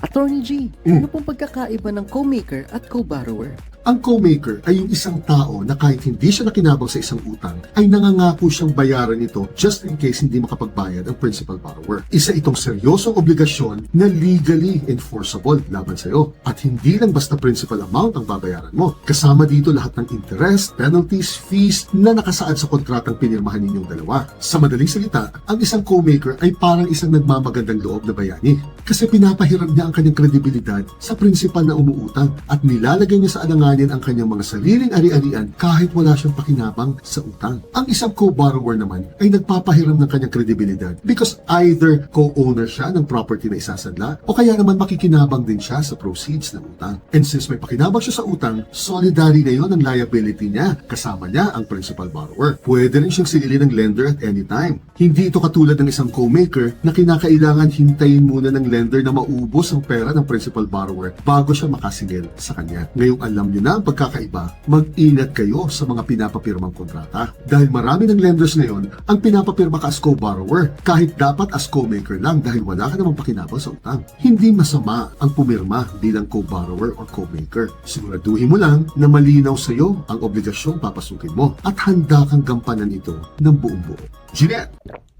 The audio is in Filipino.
Attorney G, ano pong pagkakaiba ng co-maker at co-borrower? Ang co-maker ay yung isang tao na kahit hindi siya nakinabang sa isang utang, ay nangangako siyang bayaran ito just in case hindi makapagbayad ang principal borrower. Isa itong seryosong obligasyon na legally enforceable laban sa'yo. At hindi lang basta principal amount ang babayaran mo. Kasama dito lahat ng interest, penalties, fees na nakasaad sa kontratang pinirmahan ninyong dalawa. Sa madaling salita, ang isang co-maker ay parang isang nagmamagandang loob na bayani. Kasi pinapahiram niya ang kanyang kredibilidad sa principal na umuutang at nilalagay niya sa alanganin ang kanyang mga sariling ari-arian kahit wala siyang pakinabang sa utang. Ang isang co-borrower naman ay nagpapahiram ng kanyang kredibilidad because either co-owner siya ng property na isasadla o kaya naman makikinabang din siya sa proceeds ng utang. And since may pakinabang siya sa utang, solidary na yon ang liability niya. Kasama niya ang principal borrower. Pwede rin siyang sililin ng lender at any time. Hindi ito katulad ng isang co-maker na kinakailangan hintayin muna ng lender na maubos ang pera ng principal borrower bago siya makasingil sa kanya. Ngayong alam niyo na ang pagkakaiba, mag-ingat kayo sa mga pinapapirmang kontrata. Dahil marami ng lenders ngayon ang pinapapirma ka as co-borrower kahit dapat as co-maker lang dahil wala ka namang pakinabang sa utang. Hindi masama ang pumirma bilang co-borrower or co-maker. Siguraduhin mo lang na malinaw sa iyo ang obligasyong papasukin mo at handa kang gampanan ito ng buong buo. Jeanette!